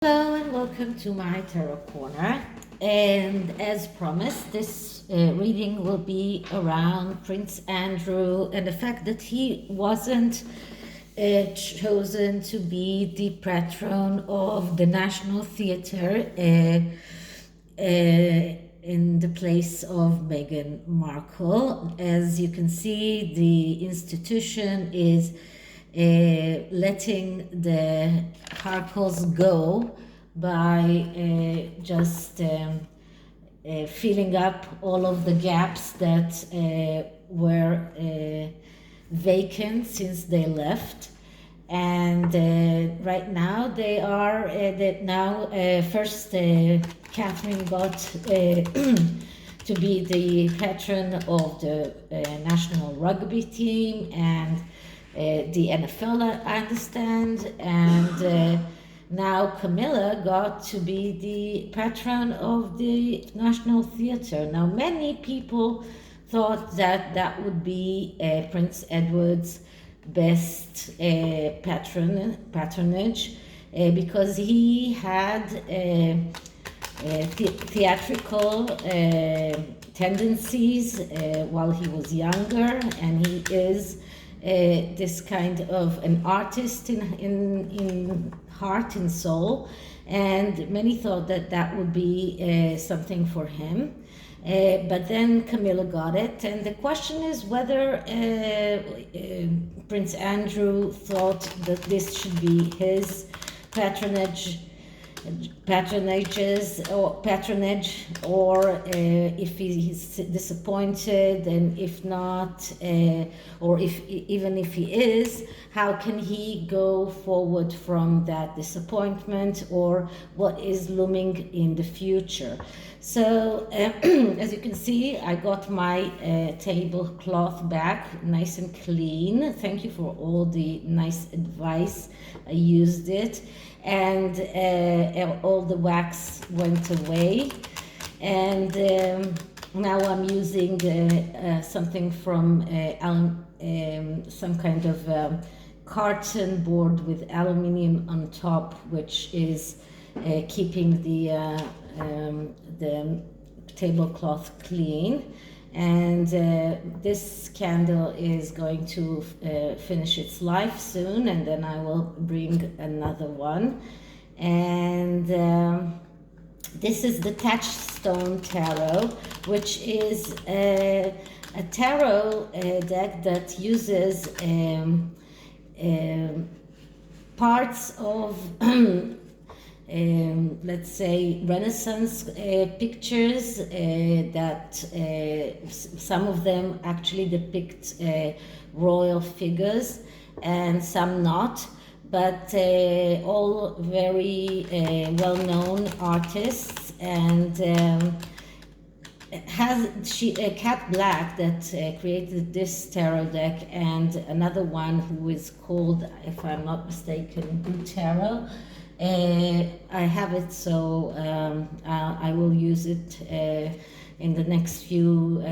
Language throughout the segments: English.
Hello and welcome to my tarot corner. And as promised, this reading will be around Prince Andrew and the fact that he wasn't chosen to be the patron of the National Theatre in the place of Meghan Markle. As you can see, the institution is letting the Harkles go by just filling up all of the gaps that were vacant since they left. And right now they are first Catherine got to be the patron of the national rugby team and the NFL, I understand, and now Camilla got to be the patron of the National Theatre. Now, many people thought that that would be Prince Edward's best patronage because he had theatrical tendencies while he was younger, and he is this kind of an artist in heart and soul, and many thought that that would be something for him. But then Camilla got it, and the question is whether Prince Andrew thought that this should be his patronage, or if he's disappointed, and if not, or even if he is, how can he go forward from that disappointment, or what is looming in the future. So as you can see, I got my tablecloth back nice and clean. Thank you for all the nice advice. I used it, and all the wax went away, and now I'm using something from some kind of carton board with aluminium on top, which is keeping the tablecloth clean. And this candle is going to finish its life soon, and then I will bring another one. And this is the Touchstone tarot, which is a tarot deck that uses parts of let's say Renaissance pictures that some of them actually depict royal figures and some not, but all very well-known artists. And Cat Black that created this tarot deck, and another one who is called, if I'm not mistaken, dewtarot. I have it, so I will use it in the next few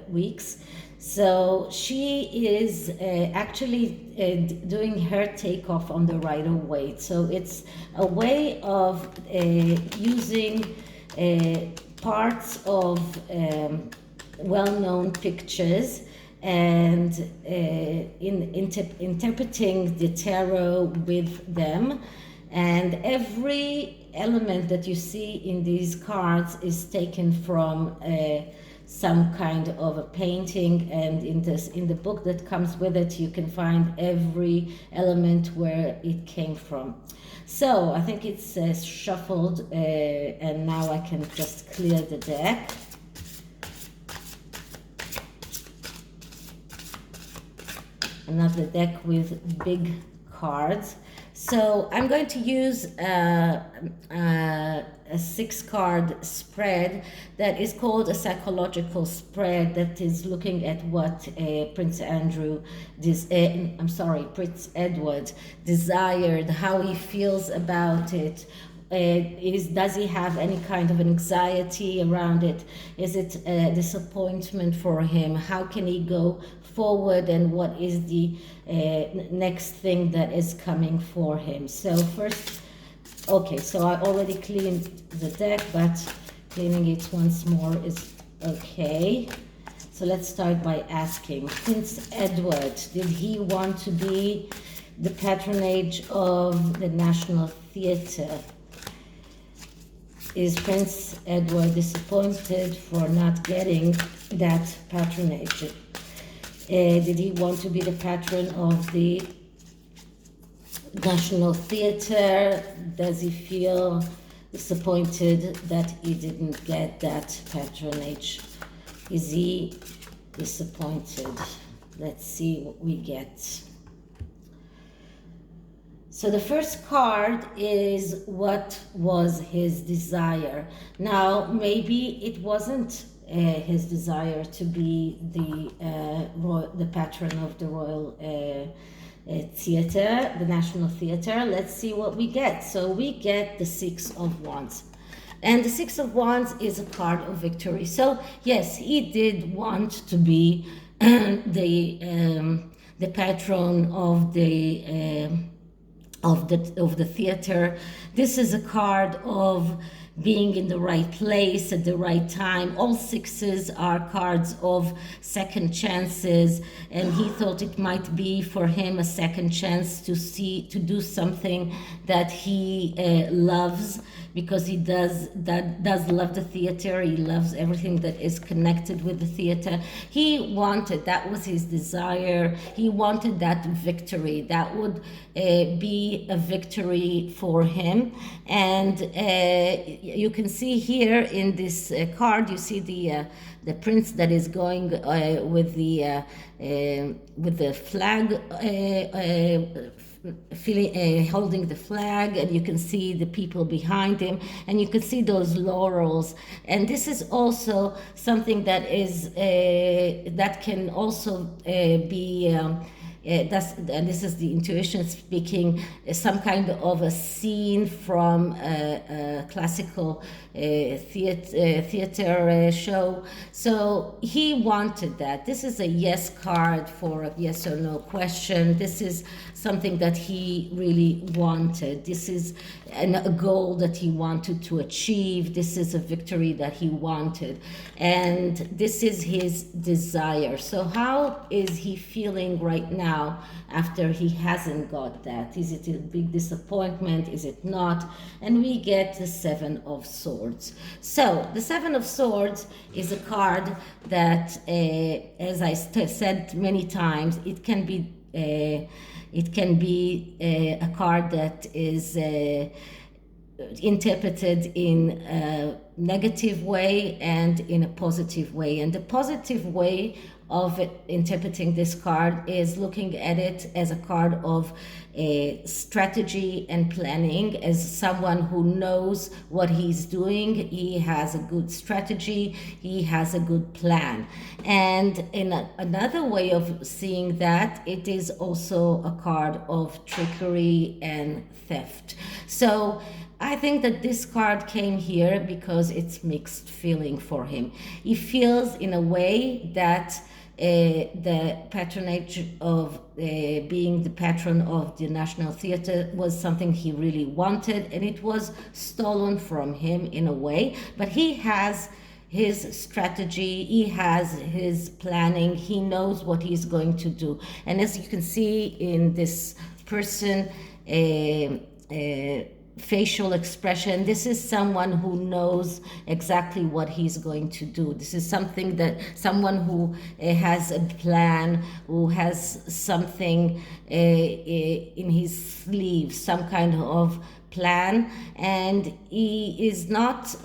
weeks. So she is actually doing her takeoff on the Rider-Waite. So it's a way of using parts of well-known pictures and interpreting the tarot with them. And every element that you see in these cards is taken from some kind of a painting, and in the book that comes with it, you can find every element where it came from. So I think it's shuffled, and now I can just clear the deck. Another deck with big cards. So I'm going to use a 6-card spread that is called a psychological spread, that is looking at what Prince Edward desired, how he feels about it. Does he have any kind of anxiety around it? Is it a disappointment for him? How can he go forward, and what is the next thing that is coming for him? So first Okay, so I already cleaned the deck, but cleaning it once more is okay. So let's start by asking, Prince Edward, did he want to be the patronage of the National Theatre? Is Prince Edward disappointed for not getting that patronage? Did he want to be the patron of the National Theatre? Does he feel disappointed that he didn't get that patronage? Is he disappointed? Let's see what we get. So the first card is what was his desire. Now, maybe it wasn't his desire to be the patron of the Royal Theatre, the National Theatre. Let's see what we get. So we get the Six of Wands. And the Six of Wands is a card of victory. So yes, he did want to be the patron of the theater. This is a card of being in the right place at the right time. All sixes are cards of second chances, and he thought it might be for him a second chance to do something that he loves, because he does love the theater. He loves everything that is connected with the theater. He wanted, that was his desire. He wanted that victory. That would be a victory for him. And you can see here in this card, you see the prince that is going with the flag, holding the flag, and you can see the people behind him, and you can see those laurels. And this is also something that is that can also be and this is the intuition speaking, some kind of a scene from a classical theater show. So he wanted that. This is a yes card for a yes or no question. This is something that he really wanted. This is a goal that he wanted to achieve. This is a victory that he wanted. And this is his desire. So how is he feeling right now after he hasn't got that? Is it a big disappointment? Is it not? And we get the Seven of Swords. So the Seven of Swords is a card that, as I said many times, it can be a card that is interpreted in a negative way and in a positive way. And the positive way of interpreting this card is looking at it as a card of strategy and planning, as someone who knows what he's doing. He has a good strategy, he has a good plan. And in another way of seeing that, it is also a card of trickery and theft. So I think that this card came here because it's mixed feeling for him. He feels in a way that the patronage of being the patron of the National Theatre was something he really wanted, and it was stolen from him in a way. But he has his strategy, he has his planning, he knows what he's going to do. And as you can see in this person, facial expression, this is someone who knows exactly what he's going to do. This is someone who has a plan, who has something in his sleeve, some kind of plan, and he is not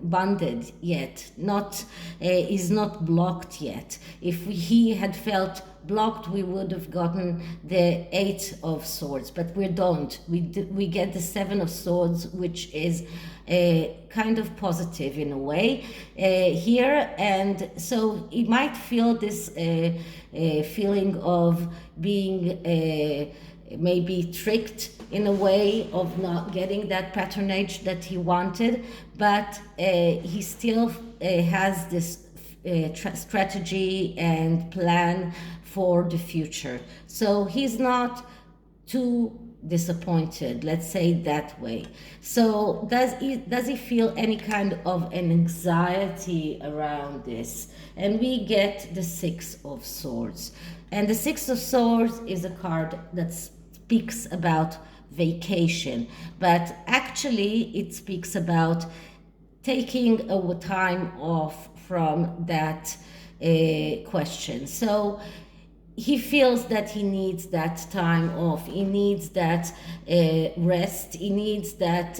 bonded yet, is not blocked yet. If he had felt blocked, we would have gotten the Eight of Swords, but we don't. We get the Seven of Swords, which is kind of positive in a way here. And so he might feel this feeling of being maybe tricked in a way of not getting that patronage that he wanted, but he still has this strategy and plan for the future. So he's not too disappointed, let's say it that way. So does he feel any kind of an anxiety around this? And we get the Six of Swords. And the Six of Swords is a card that speaks about vacation, but actually it speaks about taking a time off from that question. So he feels that he needs that time off. He needs that rest. He needs that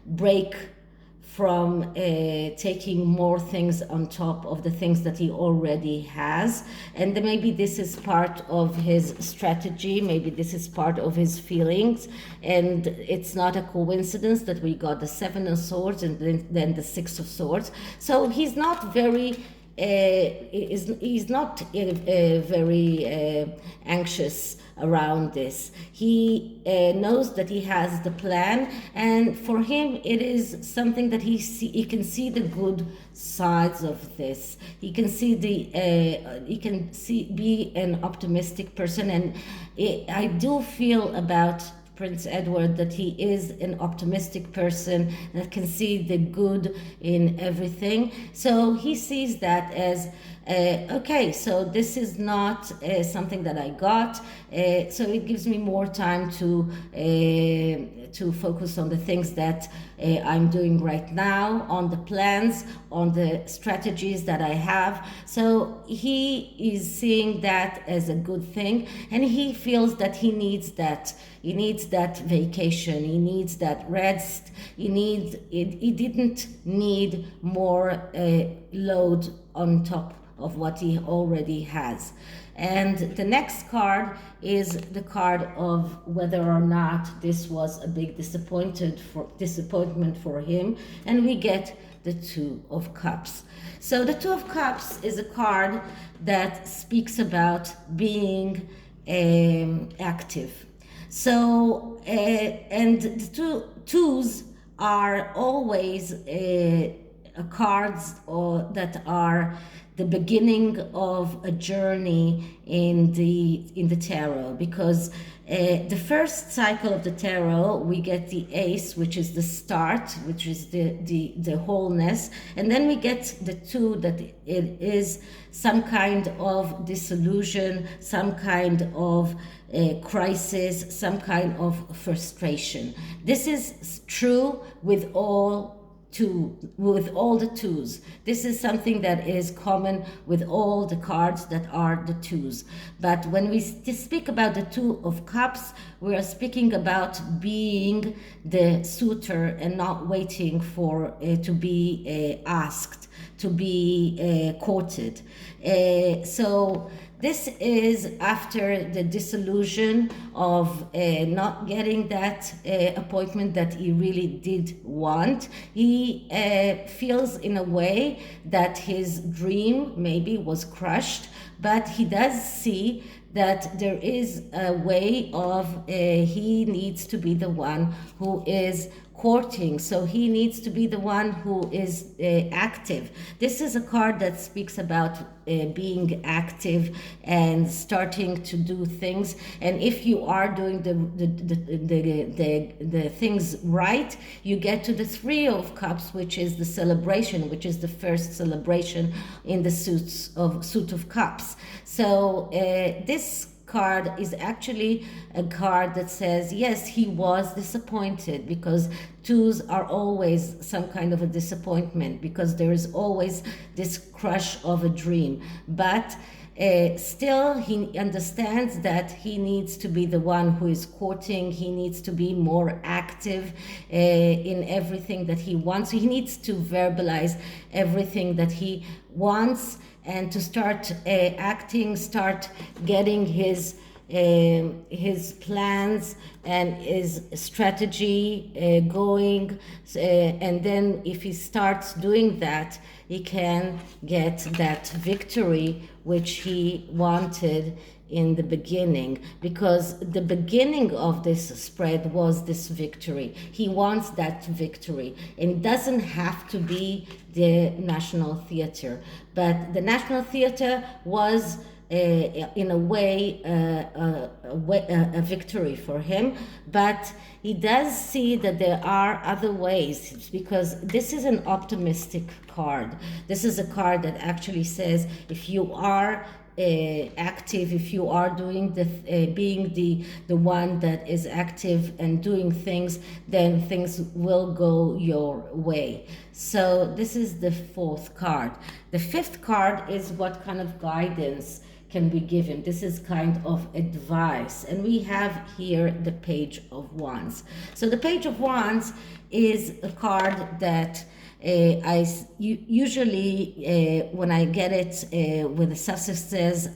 break from taking more things on top of the things that he already has. And maybe this is part of his strategy. Maybe this is part of his feelings. And it's not a coincidence that we got the Seven of Swords and then the Six of Swords. So he's not very he's not very anxious around this. He knows that he has the plan, and for him it is something that he can see the good sides of this. He can see be an optimistic person, and I do feel about Prince Edward that he is an optimistic person that can see the good in everything. So he sees that as okay, so this is not something that I got, so it gives me more time to focus on the things that I'm doing right now, on the plans, on the strategies that I have. So he is seeing that as a good thing, and he feels that he needs that. He needs that vacation. He needs that rest. He didn't need more load on top of what he already has. And the next card is the card of whether or not this was a big disappointment for him, and we get the Two of Cups. So the Two of Cups is a card that speaks about being active. So and the twos are always cards that are the beginning of a journey in the tarot, because the first cycle of the tarot we get the Ace, which is the start, which is the wholeness, and then we get the two, that it is some kind of disillusion, some kind of crisis, some kind of frustration. This is true with all the twos. This is something that is common with all the cards that are the twos. But when we speak about the Two of Cups, we are speaking about being the suitor and not waiting for to be asked, to be courted. So this is after the disillusion of not getting that appointment that he really did want. He feels in a way that his dream maybe was crushed, but he does see that there is a way of he needs to be the one who is courting, so he needs to be the one who is active. This is a card that speaks about being active and starting to do things, and if you are doing the things right, you get to the Three of Cups, which is the celebration, which is the first celebration in the suit of Cups. So this card is actually a card that says, yes, he was disappointed, because twos are always some kind of a disappointment, because there is always this crush of a dream. But still, he understands that he needs to be the one who is courting. He needs to be more active in everything that he wants. He needs to verbalize everything that he wants, and to start acting, start getting his plans and his strategy going, and then if he starts doing that, he can get that victory which he wanted in the beginning, because the beginning of this spread was this victory. He wants that victory, and it doesn't have to be the National Theatre, but the National Theatre was in a way, a victory for him, but he does see that there are other ways, because this is an optimistic card. This is a card that actually says if you are active, if you are doing being the one that is active and doing things, then things will go your way. So this is the fourth card. The fifth card is what kind of guidance can be given. This is kind of advice, and we have here the Page of Wands. So the Page of Wands is a card that usually when I get it with the Sussexes,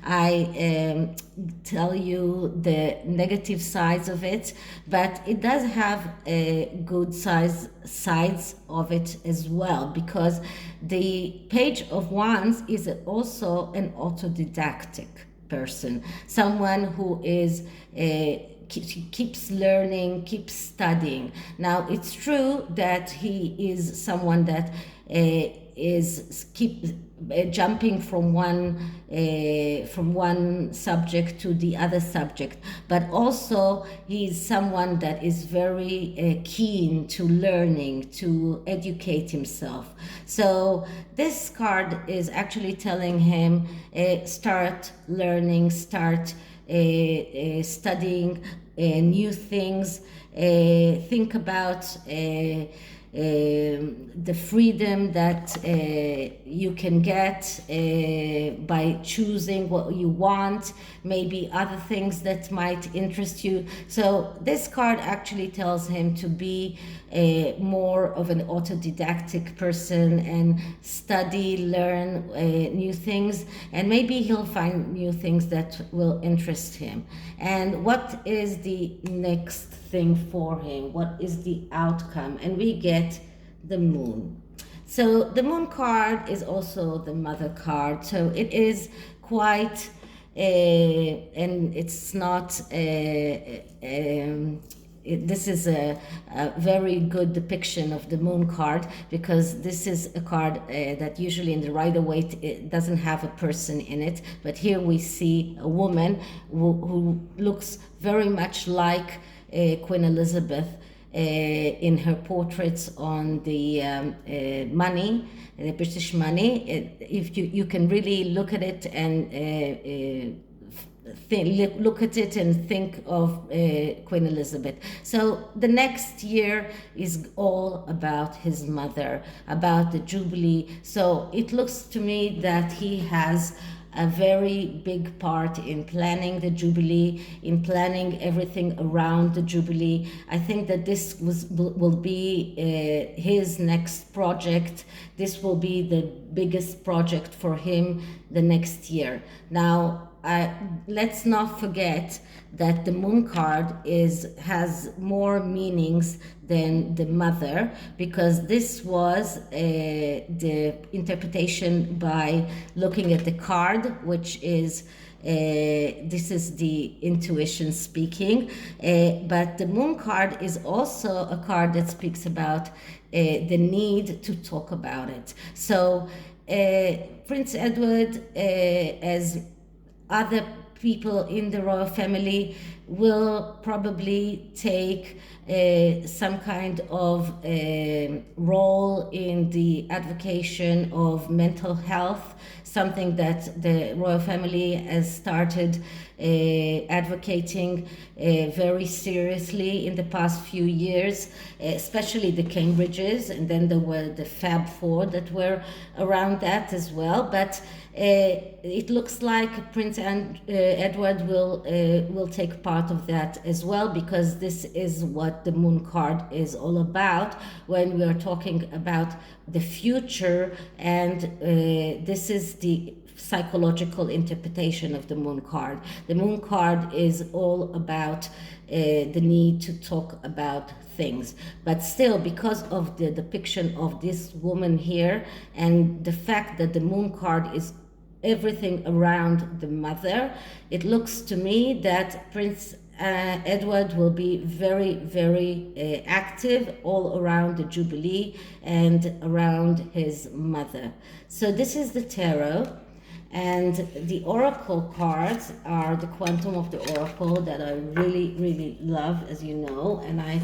I tell you the negative sides of it, but it does have good sides of it as well, because the Page of Wands is also an autodidactic person, someone who is keeps learning, keeps studying. Now, it's true that he is someone that keeps jumping from one subject to the other subject, but also he's someone that is very keen to learning, to educate himself. So this card is actually telling him, start learning, start studying new things, think about the freedom that you can get by choosing what you want, maybe other things that might interest you. So this card actually tells him to be more of an autodidactic person and study, learn new things, and maybe he'll find new things that will interest him. And what is the next thing for him? What is the outcome? And we get the Moon. So the Moon card is also the Mother card. So it is quite, and it's not, this is a very good depiction of the Moon card, because this is a card that usually in the Rider-Waite it doesn't have a person in it, but here we see a woman who looks very much like Queen Elizabeth in her portraits on the money, the British money. If you can really look at it and look at it and think of Queen Elizabeth. So the next year is all about his mother, about the Jubilee. So it looks to me that he has a very big part in planning the Jubilee, in planning everything around the Jubilee. I think that this will be his next project. This will be the biggest project for him the next year. Now, let's not forget that the Moon card has more meanings than the Mother, because this was the interpretation by looking at the card, which is this is the intuition speaking, but the Moon card is also a card that speaks about the need to talk about it. So Prince Edward, as other people in the royal family, will probably take some kind of role in the advocacy of mental health, something that the royal family has started advocating very seriously in the past few years, especially the Cambridges, and then there were the Fab Four that were around that as well. But it looks like Prince Edward will take part of that as well, because this is what the Moon card is all about when we are talking about the future, and this is the psychological interpretation of the Moon card. The Moon card is all about the need to talk about things, but still, because of the depiction of this woman here and the fact that the Moon card is everything around the mother, it looks to me that Prince Edward will be very, very active all around the Jubilee and around his mother. So this is the tarot. And the oracle cards are the quantum of the oracle that I really, really love, as you know, and I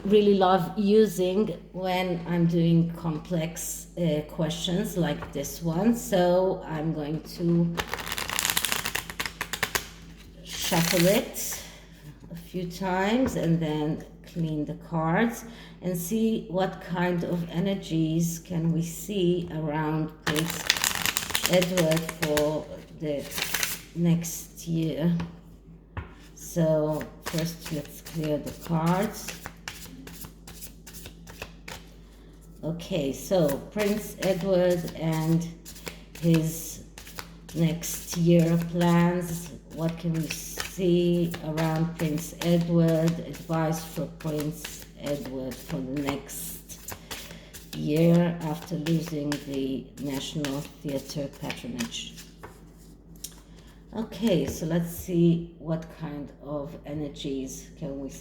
really love using when I'm doing complex questions like this one. So I'm going to shuffle it a few times and then clean the cards and see what kind of energies can we see around Prince Edward for the next year. So first let's clear the cards. Okay, so Prince Edward and his next year plans. What can we see around Prince Edward? Advice for Prince Edward for the next year after losing the National Theatre patronage. Okay, so let's see what kind of energies can we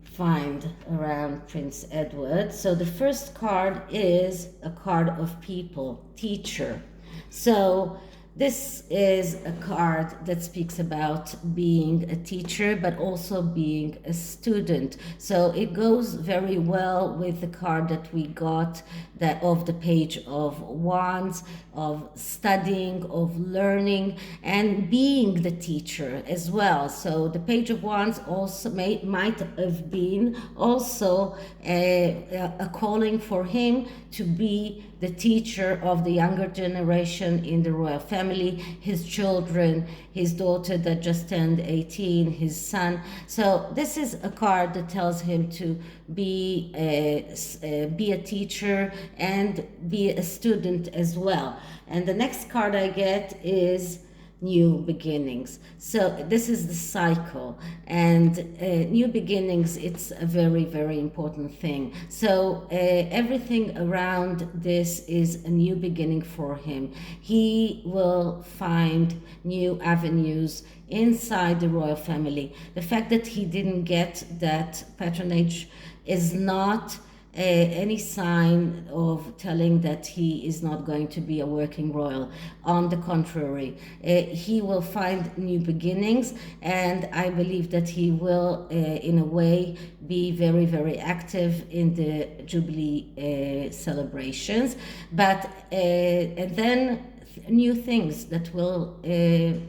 find around Prince Edward. So the first card is a card of people, teacher. So this is a card that speaks about being a teacher, but also being a student. So it goes very well with the card that we got, that of the Page of Wands, of studying, of learning, and being the teacher as well. So the Page of Wands also might have been also a calling for him to be the teacher of the younger generation in the royal family, his children, his daughter that just turned 18, his son. So this is a card that tells him to be a teacher and be a student as well. And the next card I get is new beginnings. So this is the cycle, and new beginnings, it's a very, very important thing. So everything around this is a new beginning for him. He will find new avenues inside the royal family. The fact that he didn't get that patronage is not any sign of telling that he is not going to be a working royal. On the contrary, he will find new beginnings, and I believe that he will, in a way, be very, very active in the Jubilee celebrations. But and then new things that will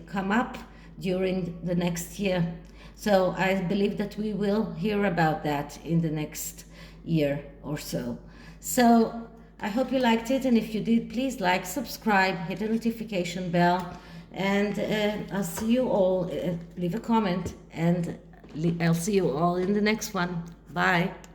come up during the next year. So I believe that we will hear about that in the next year or so. So I hope you liked it, and if you did, please like, subscribe, hit the notification bell, and I'll see you all. Leave a comment, and I'll see you all in the next one. Bye.